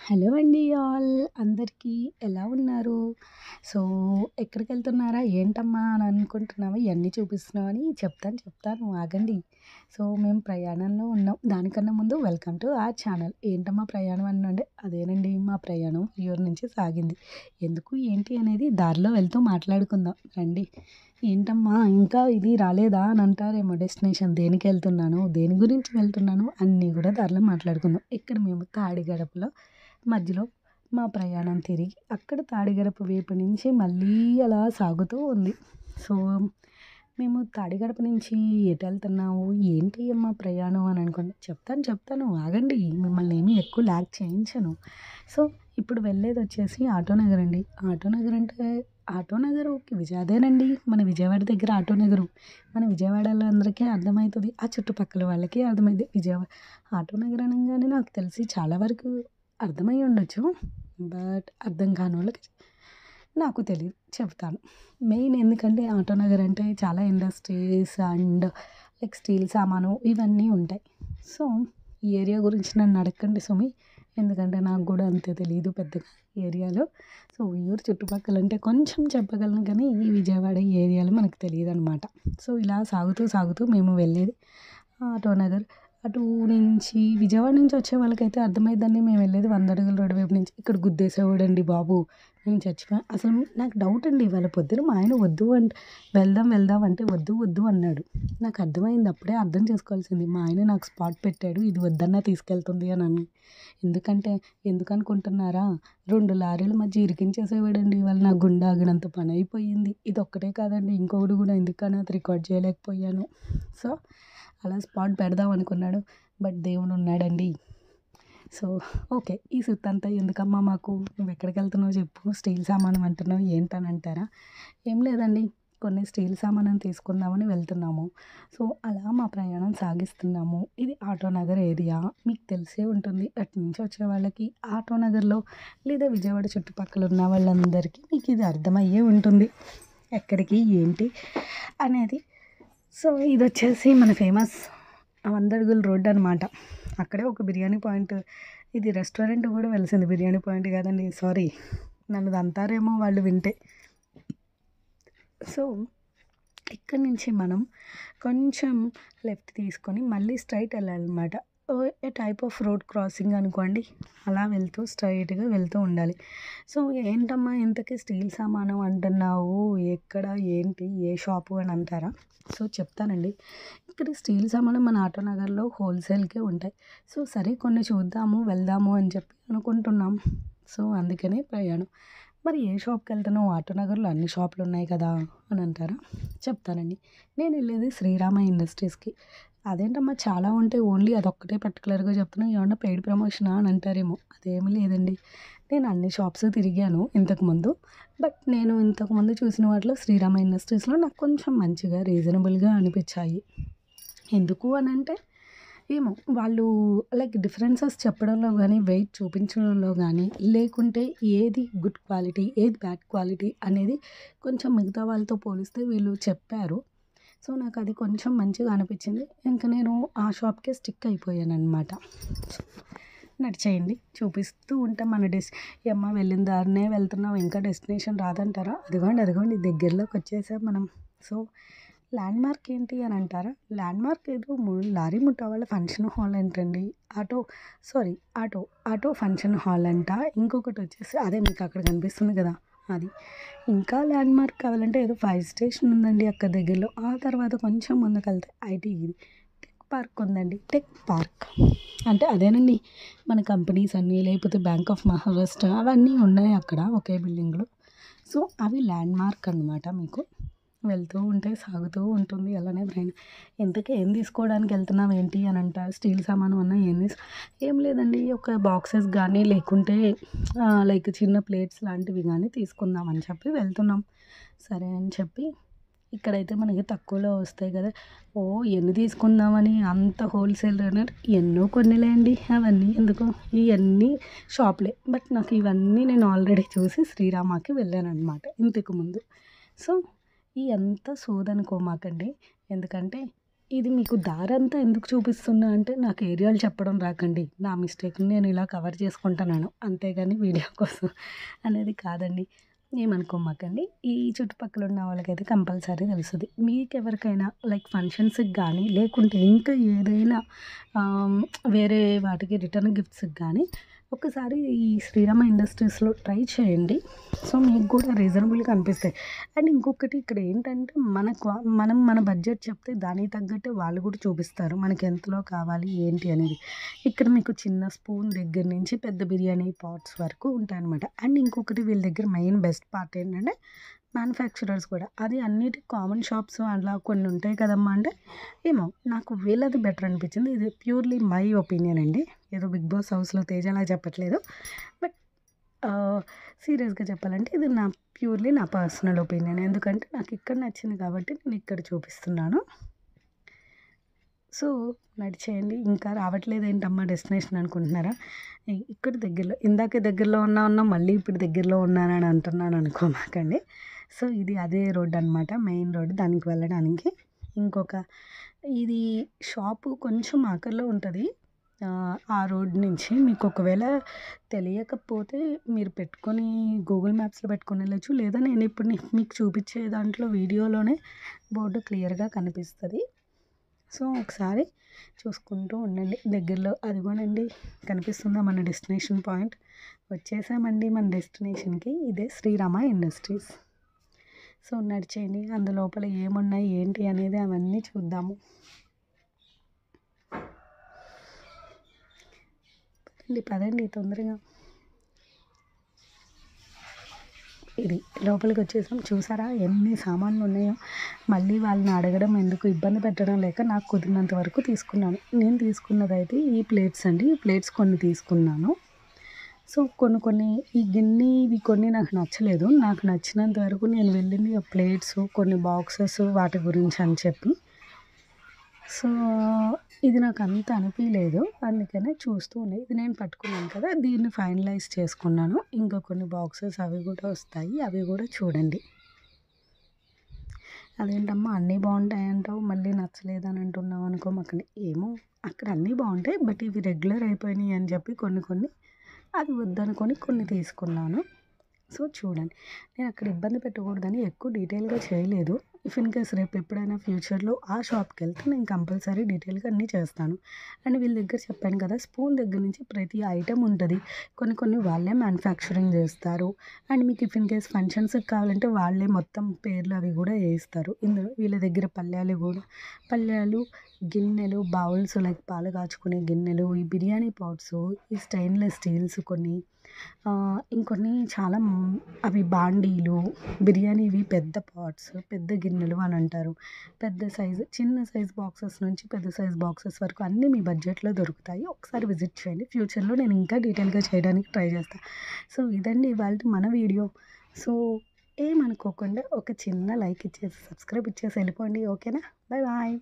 Hello అండి all అందరికీ ఎలా ఉన్నారు? సో, ఎక్కడికెళ్తున్నారా ఏంటమ్మా అని అనుకుంటున్నావా? ఇయన్నీ చూపిస్తున్నావు అని చెప్తాను ఆగండి. సో, మేము ప్రయాణంలో ఉన్నాం. దానికన్నా ముందు వెల్కమ్ టు అవర్ ఛానల్. ఏంటమ్మా ప్రయాణం అనంటే అదేనండి మా ప్రయాణం ఉయ్యూరు నుంచి సాగింది. ఎందుకు ఏంటి అనేది దారిలో వెళ్తూ మాట్లాడుకుందాం రండి. ఏంటమ్మా ఇంకా ఇది రాలేదా అని అంటారేమో డెస్టినేషన్ దేనికెళ్తున్నాను, దేని గురించి వెళ్తున్నాను అన్నీ కూడా దారిలో మాట్లాడుకుందాం. ఇక్కడ మేము తాడిగడపలో మధ్యలో మా ప్రయాణం తిరిగి అక్కడ తాడిగడప వైపు నుంచి మళ్ళీ అలా సాగుతూ ఉంది. సో, మేము తాడిగడప నుంచి ఎటెళ్తున్నాము, ఏంటి అమ్మా ప్రయాణం అని అనుకోండి. చెప్తాను ఆగండి. మిమ్మల్ని ఏమి ఎక్కువ లాగ్ చేయించను. సో, ఇప్పుడు వెళ్ళేదొచ్చేసి ఆటోనగర్ అండి. ఆటోనగర్ అంటే ఆటోనగర్ ఓకే. అదేనండి మన విజయవాడ దగ్గర ఆటోనగరు. మన విజయవాడలో అందరికీ అర్థమవుతది. ఆ చుట్టుపక్కల వాళ్ళకి అర్థమైద్ది. ఆటోనగర్ అనంగానే నాకు తెలిసి చాలా వరకు అర్థమై ఉండొచ్చు. బట్ అర్థం కానోళ్ళకి నాకు తెలీదు చెప్తాను. మెయిన్ ఎందుకంటే ఆటోనగర్ అంటే చాలా ఇండస్ట్రీస్ అండ్ లైక్ స్టీల్ సామాను ఇవన్నీ ఉంటాయి. సో, ఈ ఏరియా గురించి నన్ను అడగకండి సుమి. ఎందుకంటే నాకు కూడా అంతే తెలీదు పెద్దగా ఏరియాలో. సో, ఉయ్యూరు చుట్టుపక్కల అంటే కొంచెం చెప్పగలను కానీ ఈ విజయవాడ ఈ ఏరియాలో మనకు తెలీదనమాట. సో, ఇలా సాగుతూ మేము వెళ్ళేది ఆటోనగర్. అటు నుంచి విజయవాడ నుంచి వచ్చే వాళ్ళకైతే అర్థమైద్దండి మేము వెళ్ళేది 100 అడుగుల రోడ్డు వైపు నుంచి. ఇక్కడ గుద్దేసేవాడండి బాబు. నేను చచ్చిపోయాను. అసలు నాకు డౌట్ అండి ఇవాళ పొద్దున మా ఆయన వద్దు అంటే వెళ్దాం అంటే వద్దు అన్నాడు. నాకు అర్థమైంది అప్పుడే అర్థం చేసుకోవాల్సింది. మా ఆయన నాకు స్పాట్ పెట్టాడు. ఇది వద్దన్నా తీసుకెళ్తుంది అని. ఎందుకంటే ఎందుకనుకుంటున్నారా? 2 లారీల మధ్య ఇరికించేసేవాడండి. ఇవాళ నా గుండె ఆగినంత పని అయిపోయింది. ఇదొక్కటే కాదండి ఇంకొకటి కూడా ఎందుకని అది రికార్డ్ చేయలేకపోయాను. సో, అలా స్పాట్ పెడదాం అనుకున్నాడు. బట్ దేవుడు ఉన్నాడండి. So, okay. ఈ సుత్తంతా ఎందుకమ్మా మాకు? నువ్వెక్కడికెళ్తున్నావో చెప్పు. స్టీల్ సామాను అంటున్నావు ఏంటని అంటారా? ఏం లేదండి. కొన్ని స్టీల్ సామానుని తీసుకుందామని వెళ్తున్నాము. సో, అలా మా ప్రయాణం సాగిస్తున్నాము. ఇది ఆటోనగర్ ఏరియా. మీకు తెలిసే ఉంటుంది. అటు నుంచి వచ్చే వాళ్ళకి ఆటోనగర్‌లో లేదా విజయవాడ చుట్టుపక్కల ఉన్న వాళ్ళందరికీ మీకు ఇది అర్థమయ్యే ఉంటుంది. ఎక్కడికి ఏంటి అనేది. సో, ఇదొచ్చేసి మన ఫేమస్ 100 అడుగుల రోడ్ అనమాట. అక్కడే ఒక బిర్యానీ పాయింట్ ఇది రెస్టారెంట్ కూడా వెలిసింది. బిర్యానీ పాయింట్ కాదండి సారీ. నన్ను తంతారేమో వాళ్ళు వింటే. సో, ఇక్కడి నుంచి మనం కొంచెం లెఫ్ట్ తీసుకొని మళ్ళీ స్ట్రైట్ వెళ్ళాలనమాట. A type of road crossing అనుకోండి. అలా వెళ్తూ స్ట్రైట్‌గా వెళ్తూ ఉండాలి. సో, ఏంటమ్మా ఇంతకీ స్టీల్ సామాను అంటున్నావు? ఎక్కడ? ఏంటి? ఏ షాపు అని అంటారా? సో, చెప్తానండి. ఇక్కడ స్టీల్ సామాను మన ఆటోనగర్‌లో హోల్‌సేల్‌కే ఉంటాయి. సో, సరే కొన్ని చూద్దాము, వెళ్దాము అని చెప్పి అనుకుంటున్నాం. సో, అందుకనే ప్రయాణం. మరి ఏ షాప్‌కెళ్తున్నావు? ఆటోనగర్‌లో అన్ని షాపులున్నాయి కదా అని అంటారా? చెప్తానండి. నేనెళ్ళేది శ్రీరామ ఇండస్ట్రీస్‌కి. అదేంటమ్మా చాలా ఉంటాయి. ఓన్లీ అదొక్కటే పర్టిక్యులర్‌గా చెప్తున్నావు. ఏమన్నా పెయిడ్ ప్రమోషనా అని అంటారేమో. అదేమీ లేదండి. నేను అన్ని షాప్స్ తిరిగాను ఇంతకుముందు. బట్ నేను ఇంతకుముందు చూసిన వాటిలో శ్రీరామ ఇండస్ట్రీస్‌లో నాకు కొంచెం మంచిగా రీజనబుల్‌గా అనిపించాయి. ఎందుకు అనంటే ఏమో వాళ్ళు లైక్ డిఫరెన్సెస్ చెప్పడంలో గానీ, వెయిట్ చూపించడంలో గానీ, లేకుంటే ఏది గుడ్ క్వాలిటీ, ఏది బ్యాడ్ క్వాలిటీ అనేది కొంచెం మిగతా వాళ్ళతో పోలిస్తే వీళ్ళు చెప్పారు. సో, నాకది కొంచెం మంచిగా అనిపించింది. ఇంక నేను ఆ షాప్‌కే స్టిక్ అయిపోయాననమాట. నడిచేయండి చూపిస్తూ ఉంటాం మన యమ్మ వెళ్ళిన దారినే వెళ్తున్నాం ఇంకా డెస్టినేషన్ రాదంటారా? అదిగోండి దగ్గరలోకొచ్చేసాం మనం. సో, ల్యాండ్‌మార్క్ ఏంటి అని అంటారా? ల్యాండ్‌మార్క్ ఏదో లారీ ముఠా వాళ్ళ ఫంక్షన్ హాల్ అంటండి. ఆటో ఫంక్షన్ హాల్ అంట. ఇంకొకటొచ్చేసి అదే మీకు అక్కడ కనిపిస్తుంది కదా! అది. ఇంకా ల్యాండ్‌మార్క్ కావాలంటే ఏదో ఫైర్ స్టేషన్ ఉందండి అక్కడ దగ్గరలో. ఆ తర్వాత కొంచెం ముందుకెళ్తే టెక్ పార్క్ ఉందండి. Tech park. అంటే అదేనండి మన కంపెనీస్ అన్నీ లేకపోతే బ్యాంక్ ఆఫ్ మహారాష్ట్ర అవన్నీ ఉన్నాయి అక్కడ ఒకే బిల్డింగ్‌లో. సో, అవి ల్యాండ్‌మార్క్ అనమాట మీకు. వెళ్తూ ఉంటే సాగుతూ ఉంటుంది అలానే ప్రయాణం. ఇంతకీ ఏం తీసుకోవడానికి వెళ్తున్నావు ఏంటి అని అంటారు. స్టీల్ సామాను అన్నా ఏం లేదండి ఒక బాక్సెస్ గానీ లేకుంటే లైక్ చిన్న ప్లేట్స్ లాంటివి గానీ తీసుకుందాం అని చెప్పి వెళ్తున్నాం. సరే అని చెప్పి ఇక్కడైతే మనకి తక్కువలో వస్తాయి కదా! ఎన్ని తీసుకుందామని అంత హోల్‌సేల్ రేట్ ఎన్నో కొన్నిలేండి అవన్నీ ఎందుకు ఇయన్నీ షాపులే. బట్ నాకు ఇవన్నీ నేను ఆల్రెడీ చూసి శ్రీరామకి వెళ్ళాననమాట ఇంతకు ముందు. సో, ఈ అంతా సోదనుకోమాకండి. ఎందుకంటే ఇది మీకు దారంతా ఎందుకు చూపిస్తున్నా అంటే నాకు ఏరియాలు చెప్పడం రాకండి. నా మిస్టేక్‌ని నేను ఇలా కవర్ చేసుకుంటున్నాను. అంతేగాని వీడియో కోసం అనేది కాదండి. ఏమనుకోమాకండి. ఈ చుట్టుపక్కల ఉన్న వాళ్ళకైతే కంపల్సరీ తెలుస్తది. మీకెవరికైనా లైక్ ఫంక్షన్స్‌కి గానీ, లేకుంటే ఇంకా ఏదైనా ఆహ్, వేరే వాటికి రిటర్న్ గిఫ్ట్స్‌కి గానీ ఒక్కసారి ఈ శ్రీరామ ఇండస్ట్రీస్‌లో ట్రై చేయండి. సో, మీకు కూడా రీజనబుల్‌గా అనిపిస్తాయి. అండ్ ఇంకొకటి ఇక్కడ ఏంటంటే మనం మన బడ్జెట్ చెప్తే దానికి తగ్గట్టే వాళ్ళు కూడా చూపిస్తారు. మనకి ఎంతలో కావాలి ఏంటి అనేది. ఇక్కడ మీకు చిన్న స్పూన్ దగ్గర నుంచి పెద్ద బిర్యానీ పాట్స్ వరకు ఉంటాయన్నమాట. అండ్ ఇంకొకటి వీళ్ళ దగ్గర మెయిన్ బెస్ట్ పార్ట్ ఏంటంటే మ్యానుఫ్యాక్చరర్స్ కూడా. అది అన్నిటి కామన్ షాప్స్ అలా కొన్ని ఉంటాయి కదమ్మా! అంటే ఏమో నాకు వీళ్ళది బెటర్ అనిపించింది. ఇది ప్యూర్‌లీ మై ఒపీనియన్ అండి. ఏదో 'బిగ్ బాస్' హౌస్‌లో తేజలా చెప్పట్లేదు. బట్ ఆహ్, సీరియస్‌గా చెప్పాలంటే ఇది ప్యూర్‌లీ నా పర్సనల్ ఒపీనియన్. ఎందుకంటే నాకు ఇక్కడ నచ్చింది కాబట్టి నేను ఇక్కడ చూపిస్తున్నాను. సో, నడిచేయండి. ఇంకా రావట్లేదేంటమ్మా డెస్టినేషన్ అనుకుంటున్నారా? ఇక్కడ దగ్గరలో ఇందాకే దగ్గరలో ఉన్నా మళ్ళీ ఇప్పుడు దగ్గరలో ఉన్నానని అంటున్నాను అనుకోమాకండి. సో, ఇది అదే రోడ్ అనమాట. మెయిన్ రోడ్ దానికి వెళ్ళడానికి. ఇంకొక ఇది షాపు కొంచెం ఆఖరిలో ఉంటది. ఆ రోడ్ నుంచి మీకు ఒకవేళ తెలియకపోతే మీరు పెట్టుకొని గూగుల్ మ్యాప్స్‌లో పెట్టుకొని వెళ్ళొచ్చు. లేదా నేను ఇప్పుడు మీకు చూపించే దాంట్లో వీడియోలోనే బోర్డు క్లియర్‌గా కనిపిస్తది. సో, ఒకసారి చూసుకుంటూ ఉండండి. దగ్గరలో అదిగోనండి కనిపిస్తుందా మన డెస్టినేషన్ పాయింట్. వచ్చేసామండి మన డెస్టినేషన్‌కి. ఇదే శ్రీరామ ఇండస్ట్రీస్. సో, నడిచేయండి. అందులోపల ఏమున్నాయి ఏంటి అనేది అవన్నీ చూద్దాము. పదండి తొందరగా. ఇది లోపలికి వచ్చేసాం. చూసారా ఎన్ని సామాన్లు ఉన్నాయో. మళ్ళీ వాళ్ళని అడగడం ఎందుకు, ఇబ్బంది పెట్టడం లేక నాకు కుదిరినంత వరకు తీసుకున్నాను. నేను తీసుకున్నదైతే ఈ ప్లేట్స్ అండి. ఈ ప్లేట్స్ కొన్ని తీసుకున్నాను. సో, కొన్ని ఈ గిన్నె ఇవి కొన్ని నాకు నచ్చలేదు. నాకు నచ్చినంత వరకు నేను వెళ్ళింది ఆ ప్లేట్స్, కొన్ని బాక్సెస్ వాటి గురించి అని చెప్పి. సో, ఇది నాకు అంత అనిపియలేదు. అందుకనే చూస్తూ ఉండే. ఇది నేను పట్టుకున్నాను కదా! దీన్ని ఫైనలైజ్ చేసుకున్నాను. ఇంకా కొన్ని బాక్సెస్ అవి కూడా వస్తాయి. అవి కూడా చూడండి. అదేంటమ్మా అన్నీ బాగుంటాయంటావు మళ్ళీ నచ్చలేదని అంటున్నావు అనుకోమాకండి. ఏమో అక్కడ అన్నీ బాగుంటాయి. బట్ ఇవి రెగ్యులర్ అయిపోయినాయి అని చెప్పి కొన్ని అది వద్దనుకొని కొన్ని తీసుకున్నాను. సో, చూడండి. నేను అక్కడ ఇబ్బంది పెట్టకూడదని ఎక్కువ డీటెయిల్‌గా చేయలేదు. ఇఫ్ ఇన్ కేస్ రేపు ఎప్పుడైనా ఫ్యూచర్‌లో ఆ షాప్‌కెళ్తే నేను కంపల్సరీ డీటెయిల్‌గా అన్నీ చేస్తాను. అండ్ వీళ్ళ దగ్గర చెప్పాను కదా! స్పూన్ దగ్గర నుంచి ప్రతి ఐటెమ్ ఉంటది. కొన్ని వాళ్ళే మ్యానుఫ్యాక్చరింగ్ చేస్తారు. అండ్ మీకు ఇఫ్ ఇన్ కేస్ ఫంక్షన్స్‌కి కావాలంటే వాళ్ళే మొత్తం పేర్లు అవి కూడా ఏస్తారు. ఇందులో వీళ్ళ దగ్గర పళ్ళాలు, గిన్నెలు, బౌల్స్ లైక్ పాలు కాచుకునే గిన్నెలు, ఈ బిర్యానీ పాట్సు, ఈ స్టెయిన్‌లెస్ స్టీల్స్ కొన్ని ఇంకొన్ని చాలా అవి బాండీలు, బిర్యానీవి పెద్ద పాట్స్, పెద్ద గిన్నెలు అని అంటారు. చిన్న సైజ్ బాక్సెస్ నుంచి పెద్ద సైజ్ బాక్సెస్ వరకు అన్నీ మీ బడ్జెట్‌లో దొరుకుతాయి. ఒకసారి విజిట్ చేయండి. ఫ్యూచర్‌లో నేను ఇంకా డీటెయిల్‌గా చేయడానికి ట్రై చేస్తా. సో, ఇదండి ఇవాల్టి మన వీడియో. సో, ఏమనుకోకుండా ఒక చిన్న లైక్ ఇచ్చేసి, సబ్స్క్రైబ్ ఇచ్చేసి వెళ్ళిపోండి. ఓకేనా? Bye bye.